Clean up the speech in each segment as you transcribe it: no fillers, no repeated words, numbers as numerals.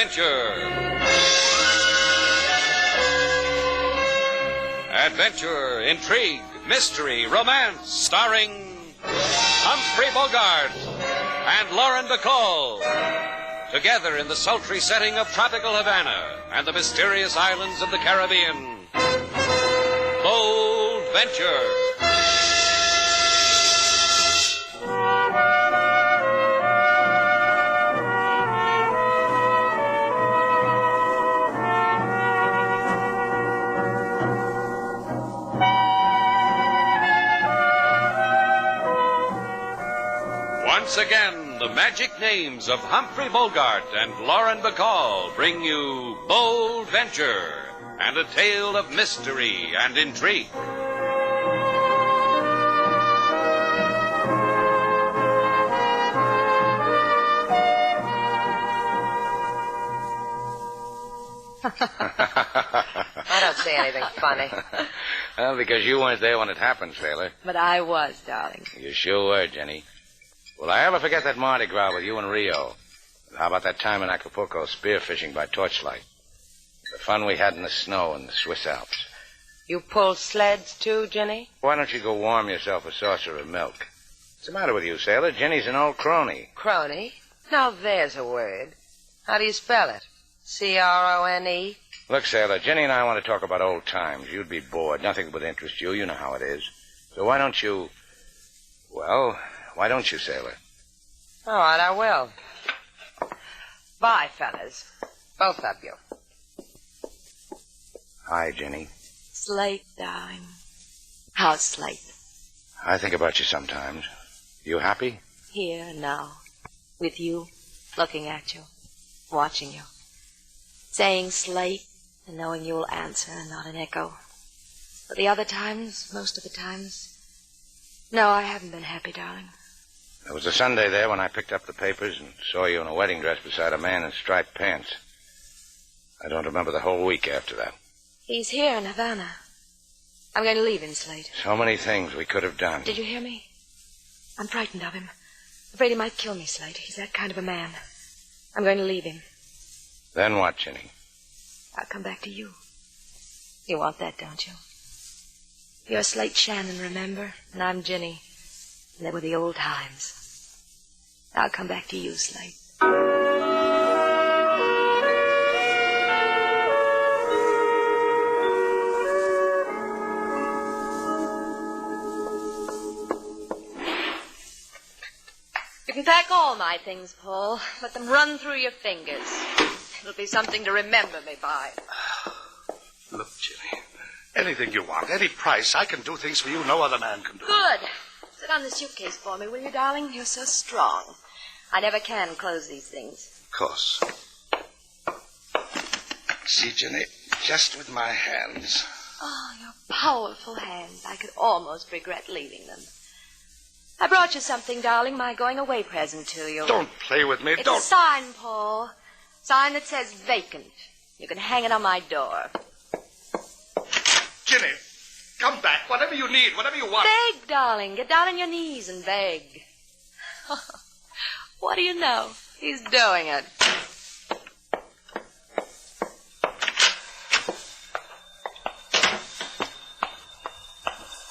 Adventure. Adventure, intrigue, mystery, romance, starring Humphrey Bogart and Lauren Bacall. Together in the sultry setting of tropical Havana and the mysterious islands of the Caribbean. Bold Venture. Once again, the magic names of Humphrey Bogart and Lauren Bacall bring you Bold Venture and a tale of mystery and intrigue. I don't see anything funny. Well, because you weren't there when it happened, sailor. But I was, darling. You sure were, Jenny. Will I ever forget that Mardi Gras with you and Rio? How about that time in Acapulco spearfishing by torchlight? The fun we had in the snow in the Swiss Alps. You pulled sleds, too, Jenny? Why don't you go warm yourself a saucer of milk? What's the matter with you, sailor? Jenny's an old crony. Crony? Now there's a word. How do you spell it? C-R-O-N-E? Look, sailor, Jenny and I want to talk about old times. You'd be bored. Nothing would interest you. You know how it is. So why don't you... Well, why don't you, sailor? All right, I will. Bye, fellas. Both of you. Hi, Jenny. Slate, darling. How's Slate? I think about you sometimes. You happy? Here and now. With you, looking at you, watching you. Saying Slate and knowing you'll answer and not an echo. But the other times, most of the times, no, I haven't been happy, darling. There was a Sunday there when I picked up the papers and saw you in a wedding dress beside a man in striped pants. I don't remember the whole week after that. He's here in Havana. I'm going to leave him, Slate. So many things we could have done. Did you hear me? I'm frightened of him. Afraid he might kill me, Slate. He's that kind of a man. I'm going to leave him. Then what, Jenny? I'll come back to you. You want that, don't you? You're Slate Shannon, remember? And I'm Ginny. And they were the old times. I'll come back to you, Slate. You can pack all my things, Paul. Let them run through your fingers. It'll be something to remember me by. Look, Jenny, anything you want, any price, I can do things for you no other man can do. Good. Sit on the suitcase for me, will you, darling? You're so strong. I never can close these things. Of course. See, Jenny, just with my hands. Oh, your powerful hands. I could almost regret leaving them. I brought you something, darling, my going-away present to you. Don't play with me. It's Don't. a sign, Paul. Sign that says vacant. You can hang it on my door. Jenny, come back. Whatever you need, whatever you want. Beg, darling. Get down on your knees and beg. What do you know? He's doing it.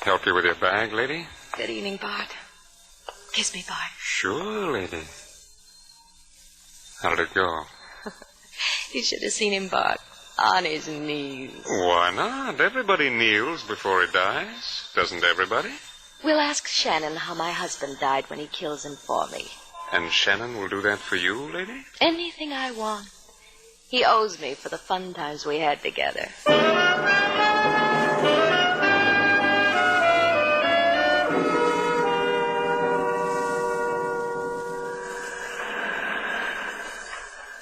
Help you with your bag, lady? Good evening, Bart. Kiss me, Bart. Sure, lady. How'd it go? You should have seen him, Bart. On his knees. Why not? Everybody kneels before he dies. Doesn't everybody? We'll ask Shannon how my husband died when he kills him for me. And Shannon will do that for you, lady? Anything I want. He owes me for the fun times we had together.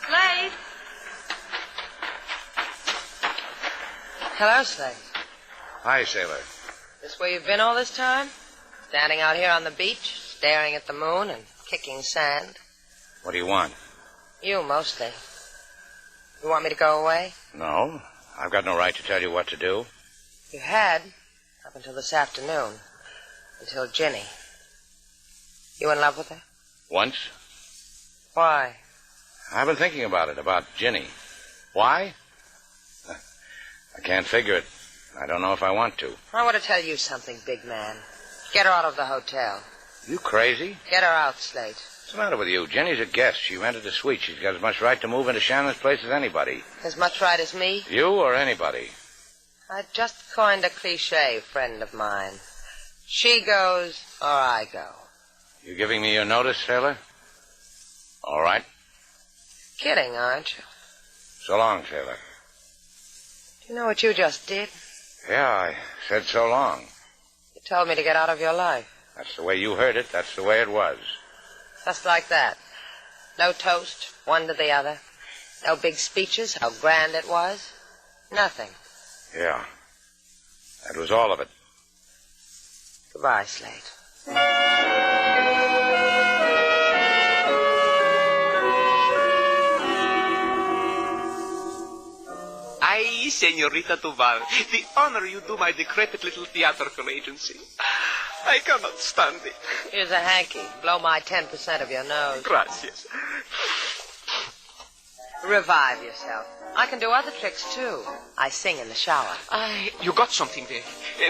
Slade! Hello, Slate. Hi, sailor. This where you've been all this time? Standing out here on the beach, staring at the moon and kicking sand? What do you want? You, mostly. You want me to go away? No, I've got no right to tell you what to do. You had, up until this afternoon. Until Ginny. You in love with her? Once? Why? I've been thinking about it, about Ginny. Why? I can't figure it. I don't know if I want to. I want to tell you something, big man. Get her out of the hotel. You crazy? Get her out, Slate. What's the matter with you? Jenny's a guest. She rented a suite. She's got as much right to move into Shannon's place as anybody. As much right as me? You or anybody? I just coined a cliche, friend of mine. She goes, or I go. You giving me your notice, sailor? All right. Kidding, aren't you? So long, sailor. Do you know what you just did? Yeah, I said so long. You told me to get out of your life. That's the way you heard it. That's the way it was. Just like that. No toast, one to the other. No big speeches, how grand it was. Nothing. Yeah. That was all of it. Goodbye, Slate. Ay, Senorita Duval, the honor you do my decrepit little theatrical agency. I cannot stand it. Here's a hanky. Blow my 10% of your nose. Gracias. Revive yourself. I can do other tricks, too. I sing in the shower. You got something there.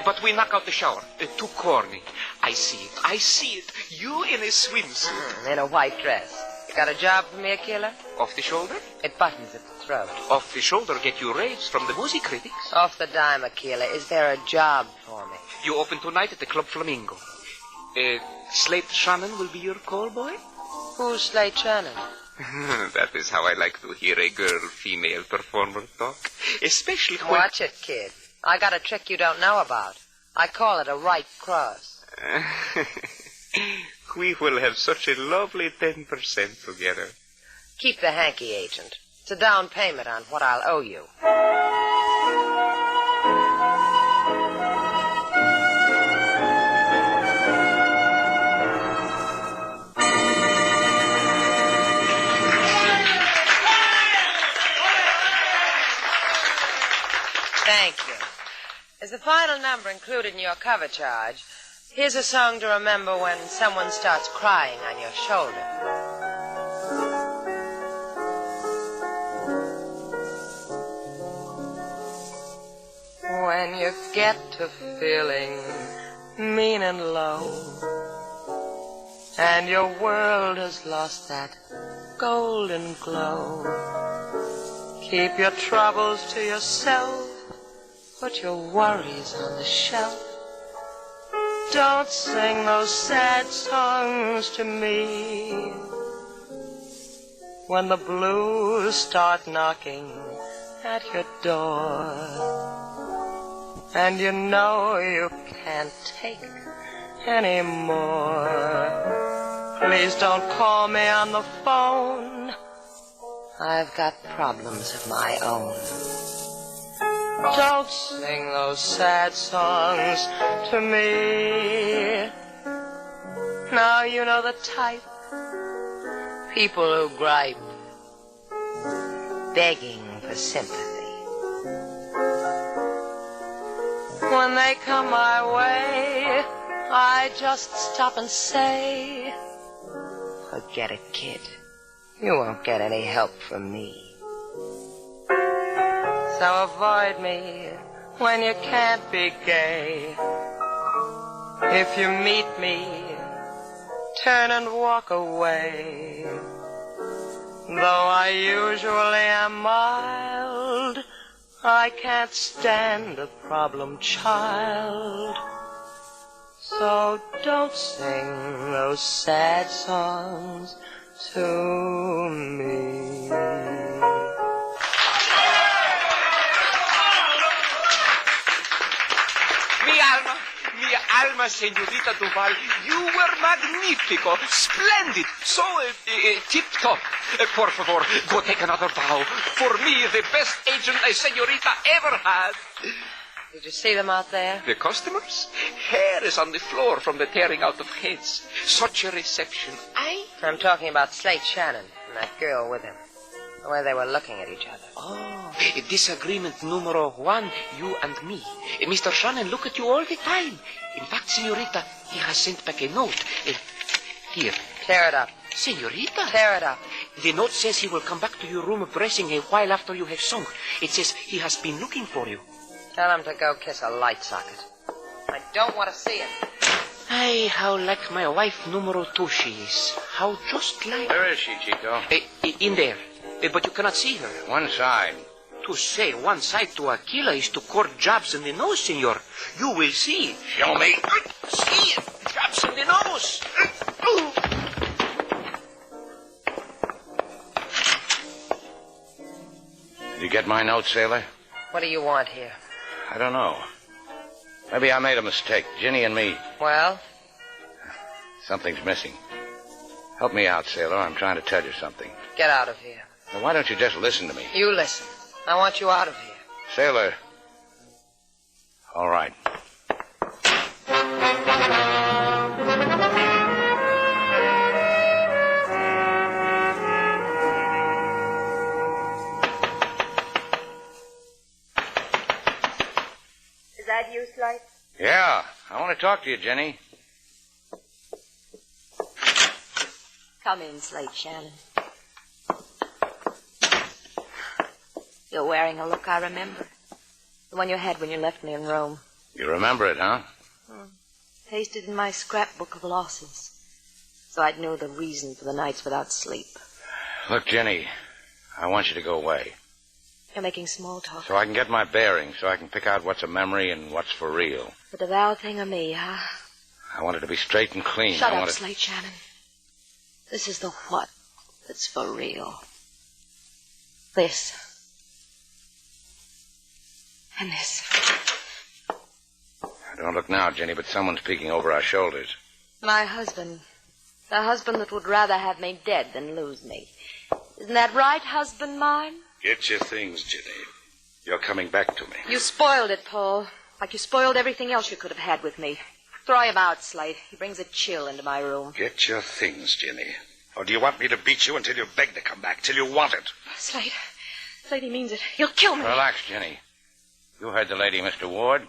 But we knock out the shower. Too corny. I see it. I see it. You in a swimsuit. In a white dress. You got a job for me, Aquila? Off the shoulder? It buttons at the throat. Off the shoulder get you raves from the music critics. Off the dime, Aquila. Is there a job for me? You open tonight at the Club Flamingo. Slate Shannon will be your call boy? Who's Slate Shannon? That is how I like to hear a girl-female performer talk. Especially when... Watch it, kid. I got a trick you don't know about. I call it a right cross. We will have such a lovely 10% together. Keep the hanky, agent. It's a down payment on what I'll owe you. Thank you. As the final number included in your cover charge, here's a song to remember when someone starts crying on your shoulder. When you get to feeling mean and low, and your world has lost that golden glow, keep your troubles to yourself. Put your worries on the shelf. Don't sing those sad songs to me. When the blues start knocking at your door, and you know you can't take any more, please don't call me on the phone. I've got problems of my own. Don't sing those sad songs to me. Now you know the type. People who gripe, begging for sympathy. When they come my way, I just stop and say, forget it, kid. You won't get any help from me. So avoid me when you can't be gay. If you meet me, turn and walk away. Though I usually am mild, I can't stand a problem child. So don't sing those sad songs to me. Mi alma, Senorita Duval, you were magnifico, splendid, so tip-top. Por favor, go take another bow. For me, the best agent a senorita ever had. Did you see them out there? The customers? Hair is on the floor from the tearing out of heads. Such a reception. I'm talking about Slate Shannon and that girl with him. The way they were looking at each other. Oh, disagreement numero one, you and me. Mr. Shannon look at you all the time. In fact, Senorita, he has sent back a note. Here. Tear it up. Senorita. Tear it up. The note says he will come back to your room dressing a while after you have sung. It says he has been looking for you. Tell him to go kiss a light socket. I don't want to see him. Ay, how like my wife numero 2 she is. How just like... Where is she, Chico? In there. But you cannot see her. One side. To say one side to a killer is to court jobs in the nose, senor. You will see. Show me. See it. Jobs in the nose. Did you get my note, sailor? What do you want here? I don't know. Maybe I made a mistake. Ginny and me. Well? Something's missing. Help me out, sailor. I'm trying to tell you something. Get out of here. Now, why don't you just listen to me? You listen. I want you out of here. Sailor. All right. Is that you, Slate? Yeah, I want to talk to you, Jenny. Come in, Slate Shannon. You're wearing a look I remember. The one you had when you left me in Rome. You remember it, huh? Pasted in my scrapbook of losses. So I'd know the reason for the nights without sleep. Look, Jenny, I want you to go away. You're making small talk. So I can get my bearings, so I can pick out what's a memory and what's for real. The devout thing of me, huh? I want it to be straight and clean. Shut up, Slate Shannon. This is the what that's for real. This. And this. Don't look now, Jenny, but someone's peeking over our shoulders. My husband. The husband that would rather have me dead than lose me. Isn't that right, husband mine? Get your things, Jenny. You're coming back to me. You spoiled it, Paul. Like you spoiled everything else you could have had with me. Throw him out, Slate. He brings a chill into my room. Get your things, Jenny. Or do you want me to beat you until you beg to come back, till you want it? Slate, he means it. He'll kill me. Relax, Jenny. You heard the lady, Mr. Ward.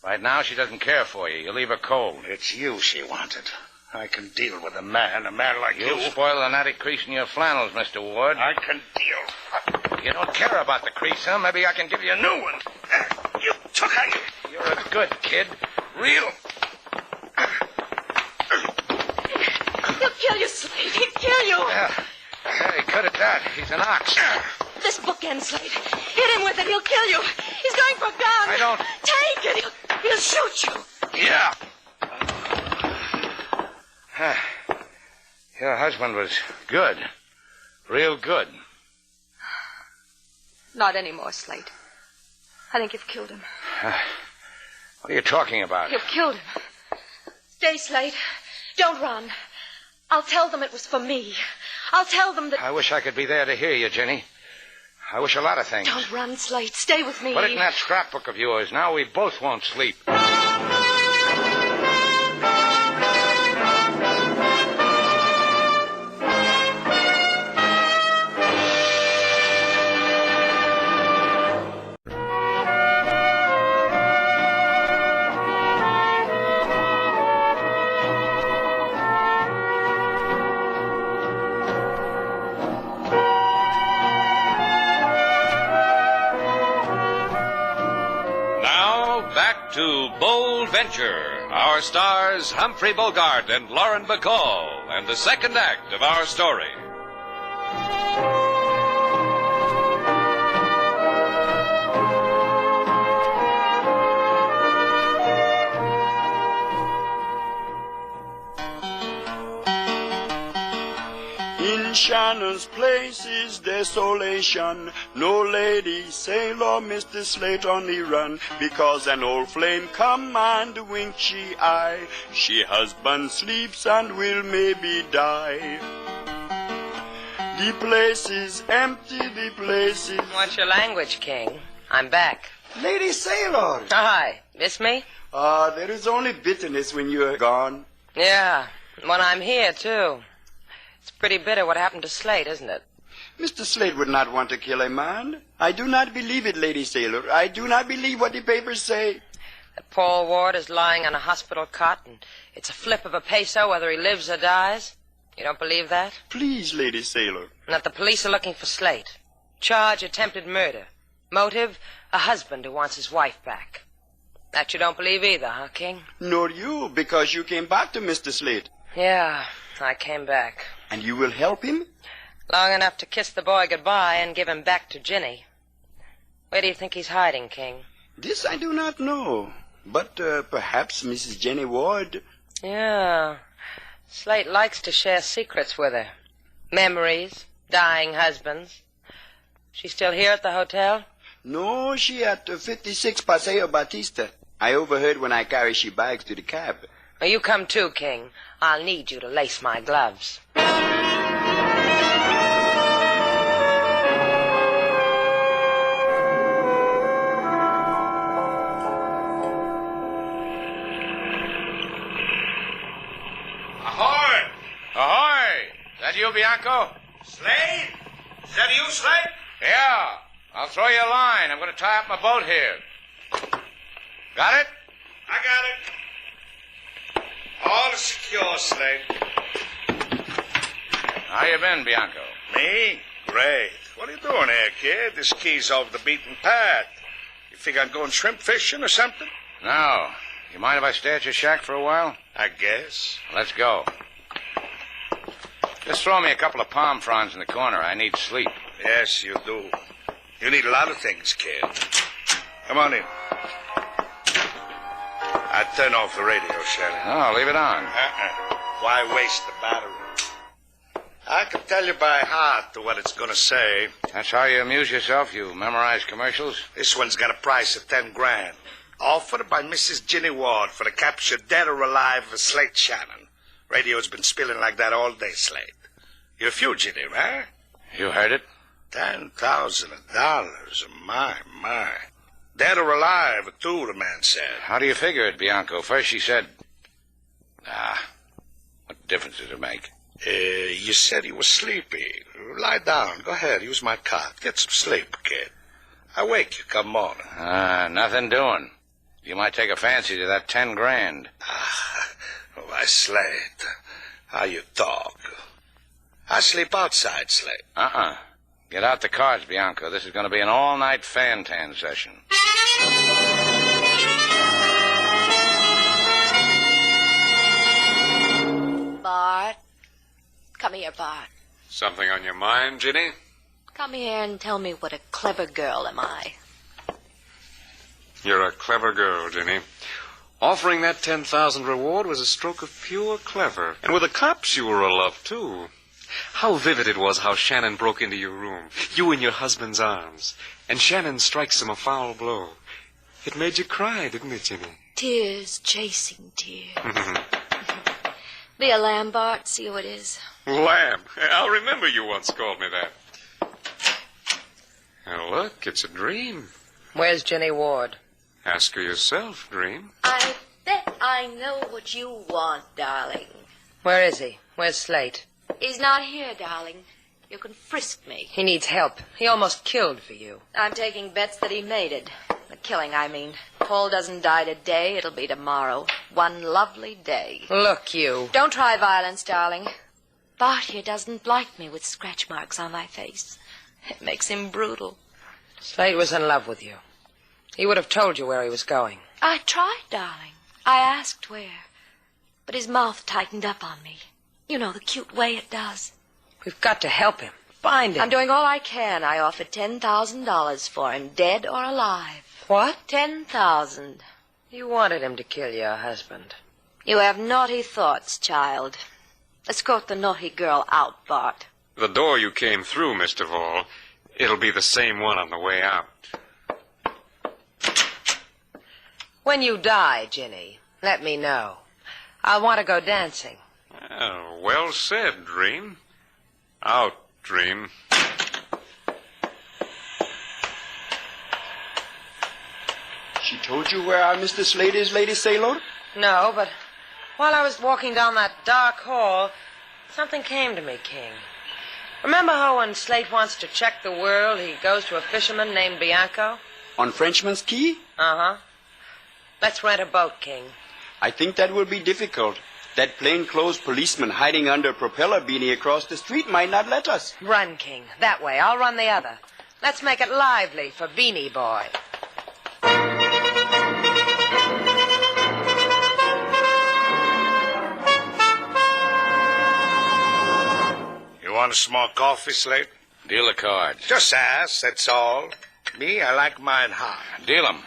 Right now, she doesn't care for you. You leave her cold. It's you she wanted. I can deal with a man like you. You'll spoil the natty crease in your flannels, Mr. Ward. I can deal. You don't care about the crease, huh? Maybe I can give you a new one. You took her. You're a good kid. Real. He'll kill you, Slate. He'll kill you. Hey, good at that. He's an ox. This bookend, Slate. Hit him with it. He'll kill you. He's going for a gun. I don't... Take it. He'll shoot you. Yeah. Your husband was good. Real good. Not anymore, Slate. I think you've killed him. What are you talking about? You've killed him. Stay, Slate. Don't run. I'll tell them it was for me. I'll tell them that... I wish I could be there to hear you, Jenny. I wish a lot of things. Don't run, Slate. Stay with me. Put it in that scrapbook of yours. Now we both won't sleep. To Bold Venture, our stars Humphrey Bogart and Lauren Bacall, and the second act of our story. In Shannon's place is desolation. No lady, sailor, Mr. Slate on the run, because an old flame come and wink she eye. She husband sleeps and will maybe die. The place is empty, the place is... What's your language, King? I'm back. Lady Sailor! Hi. Miss me? There is only bitterness when you're gone. Yeah. When I'm here, too. It's pretty bitter what happened to Slate, isn't it? Mr. Slate would not want to kill a man. I do not believe it, Lady Sailor. I do not believe what the papers say. That Paul Ward is lying on a hospital cot, and it's a flip of a peso whether he lives or dies. You don't believe that? Please, Lady Sailor. And that the police are looking for Slate. Charge attempted murder. Motive, a husband who wants his wife back. That you don't believe either, huh, King? Nor you, because you came back to Mr. Slate. Yeah, I came back. And you will help him? Long enough to kiss the boy goodbye and give him back to Ginny. Where do you think he's hiding, King? This I do not know. But perhaps Mrs. Jenny Ward... Yeah. Slate likes to share secrets with her. Memories, dying husbands. She's still here at the hotel? No, she at 56 Paseo Batista. I overheard when I carry she bags to the cab. Well, you come too, King. I'll need you to lace my gloves. Ahoy! Ahoy! Is that you, Bianco? Slate? Is that you, Slate? Yeah. I'll throw you a line. I'm going to tie up my boat here. Got it? I got it. All is secure, Slate. How you been, Bianco? Me? Great. What are you doing here, kid? This key's off the beaten path. You figure I'm going shrimp fishing or something? No. You mind if I stay at your shack for a while? I guess. Let's go. Just throw me a couple of palm fronds in the corner. I need sleep. Yes, you do. You need a lot of things, kid. Come on in. I'd turn off the radio, Shannon. Oh, leave it on. Why waste the battery? I can tell you by heart what it's going to say. That's how you amuse yourself? You memorize commercials? This one's got a price of $10,000. Offered by Mrs. Ginny Ward for the capture, dead or alive, of Slate Shannon. Radio's been spilling like that all day, Slate. You're a fugitive, huh? You heard it? $10,000. My. Dead or alive, too, the man said. How do you figure it, Bianco? First she said... what difference does it make? You said he was sleepy. Lie down. Go ahead. Use my cot. Get some sleep, kid. I wake you come morning. Nothing doing. You might take a fancy to that $10,000. Why, Slate, how you talk. I sleep outside, Slate. Get out the cards, Bianco. This is going to be an all-night fan-tan session. Bart. Come here, Bart. Something on your mind, Ginny? Come here and tell me what a clever girl am I. You're a clever girl, Ginny. Offering that 10,000 reward was a stroke of pure clever. And with the cops, you were a love, too. How vivid it was how Shannon broke into your room, you in your husband's arms, and Shannon strikes him a foul blow. It made you cry, didn't it, Ginny? Tears chasing tears. Be a lamb, Bart. See who it is. Lamb. I'll remember you once called me that. Now, look, it's a dream. Where's Ginny Ward? Ask her yourself, Dream. I bet I know what you want, darling. Where is he? Where's Slate? He's not here, darling. You can frisk me. He needs help. He almost killed for you. I'm taking bets that he made it. The killing, I mean. Paul doesn't die today. It'll be tomorrow. One lovely day. Look, you. Don't try violence, darling. Bart here doesn't like me with scratch marks on my face. It makes him brutal. Slate was in love with you. He would have told you where he was going. I tried, darling. I asked where. But his mouth tightened up on me. You know, the cute way it does. We've got to help him. Find him. I'm doing all I can. I offered $10,000 for him, dead or alive. What? 10,000. You wanted him to kill your husband. You have naughty thoughts, child. Escort the naughty girl out, Bart. The door you came through, Mr. Vall, it'll be the same one on the way out. When you die, Ginny, let me know. I want to go dancing. Oh, well said, Dream. Out, Dream. She told you where our Mr. Slate is, Lady Sailor? No, but while I was walking down that dark hall, something came to me, King. Remember how when Slate wants to check the world, he goes to a fisherman named Bianco? On Frenchman's Key? Uh-huh. Let's rent a boat, King. I think that will be difficult. That plainclothes policeman hiding under a propeller beanie across the street might not let us. Run, King. That way. I'll run the other. Let's make it lively for Beanie Boy. You want a small coffee, Slate? Deal the cards. Just ask, that's all. Me, I like mine hot. Deal 'em.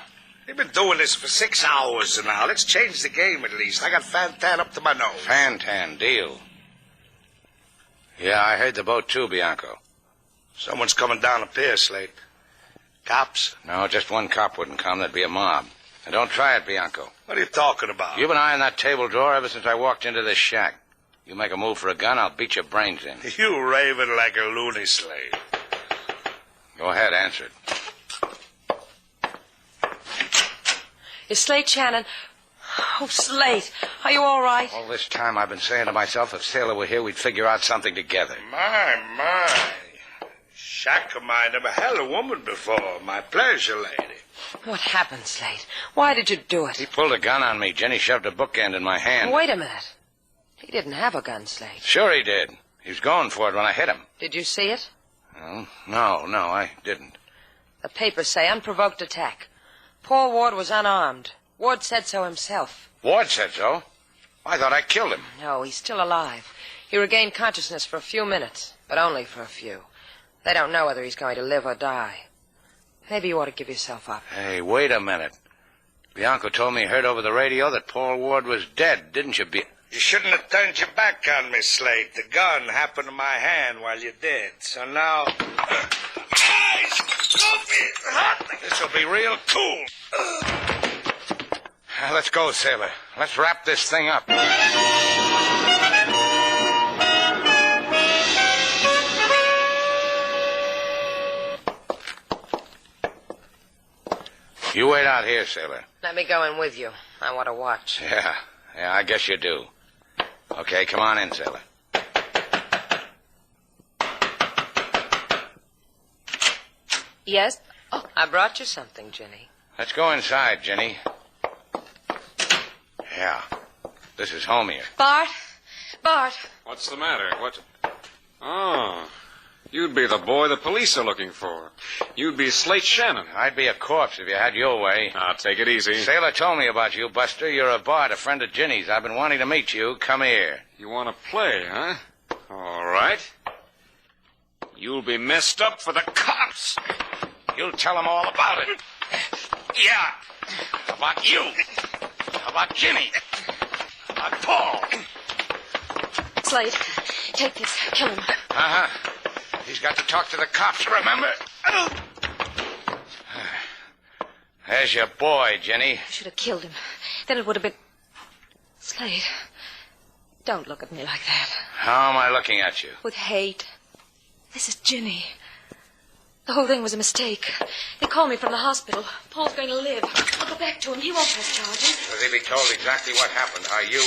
They've been doing this for 6 hours now. Let's change the game at least. I got Fantan up to my nose. Fantan, deal. Yeah, I heard the boat too, Bianco. Someone's coming down the pier, Slate. Cops? No, just one cop wouldn't come. There'd be a mob. And don't try it, Bianco. What are you talking about? You've been eyeing that table drawer ever since I walked into this shack. You make a move for a gun, I'll beat your brains in. You raving like a loony, Slate. Go ahead, answer it. Is Slate Shannon? Oh, Slate, are you all right? All this time I've been saying to myself, if Sailor were here, we'd figure out something together. My. Shack of mine never held a woman before. My pleasure, lady. What happened, Slate? Why did you do He it? pulled a gun on me. Jenny shoved a bookend in my hand. Wait a minute. He didn't have a gun, Slate. Sure he did. He was going for it when I hit him. Did you see it? No, I didn't. The papers say unprovoked attack. Paul Ward was unarmed. Ward said so himself. Ward said so. I thought I killed him. No, he's still alive. He regained consciousness for a few minutes, but only for a few. They don't know whether he's going to live or die. Maybe you ought to give yourself up. Hey, wait a minute. Bianco told me he heard over the radio that Paul Ward was dead, didn't you, You shouldn't have turned your back on me, Slate. The gun happened in my hand while you did. So now... This'll be real cool. Let's go, Sailor. Let's wrap this thing up. You wait out here, Sailor. Let me go in with you. I want to watch. Yeah, I guess you do. Okay, come on in, Sailor. Yes? Oh, I brought you something, Ginny. Let's go inside, Jenny. Yeah, this is home here. Bart? What's the matter? What? Oh, you'd be the boy the police are looking for. You'd be Slate Shannon. I'd be a corpse if you had your way. Now, take it easy. Sailor told me about you, Buster. You're a Bart, a friend of Ginny's. I've been wanting to meet you. Come here. You want to play, huh? All right. You'll be messed up for the cops. You'll tell them all about it. Yeah. About you. About Ginny. About Paul. Slate, take this. Kill him. Uh-huh. He's got to talk to the cops, remember? There's your boy, Jenny. You should have killed him. Then it would have been... Slate, don't look at me like that. How am I looking at you? With hate. This is Ginny. The whole thing was a mistake. They called me from the hospital. Paul's going to live. I'll go back to him. He won't press charges. Will he be told exactly what happened? How you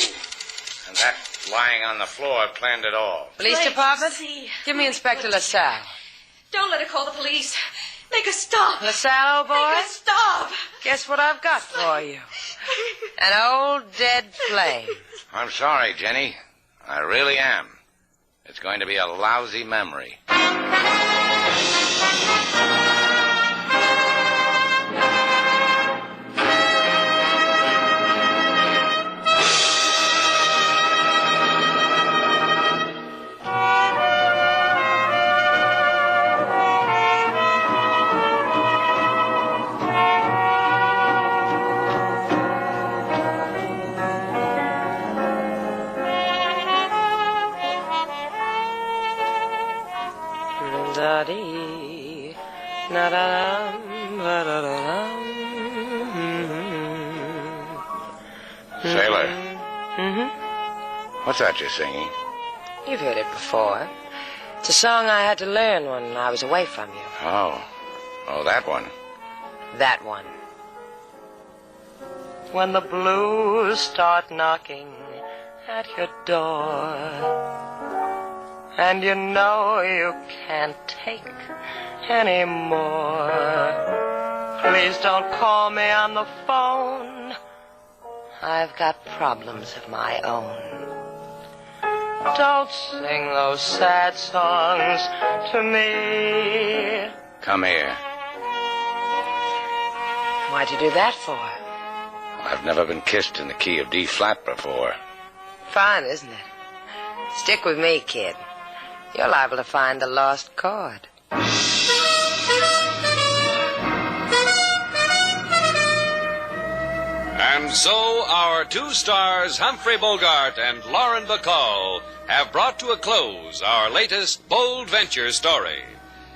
and that lying on the floor planned it all? Police Slate, department? see. Give me Inspector LaSalle. Don't let her call the police. Make her stop. LaSalle, old boy? Make her stop. Guess what I've got for you? An old dead flame. I'm sorry, Jenny. I really am. It's going to be a lousy memory. Da-dee, na-da-dum, ba-da-da-dum. Sailor, Mm-hmm. what's that you're singing? You've heard it before. It's a song I had to learn when I was away from you. Oh, that one. That one. When the blues start knocking at your door, and you know you can't take any more, please don't call me on the phone. I've got problems of my own. Don't sing those sad songs to me. Come here. Why'd you do that for? I've never been kissed in the key of D flat before. Fine, isn't it? Stick with me, kid. You're liable to find the lost chord. And so our two stars, Humphrey Bogart and Lauren Bacall, have brought to a close our latest bold venture story.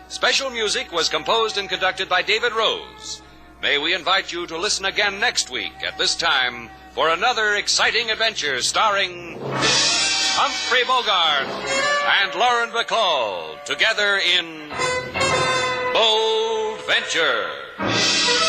Special music was composed and conducted by David Rose. May we invite you to listen again next week at this time for another exciting adventure starring Humphrey Bogart and Lauren Bacall together in Bold Venture.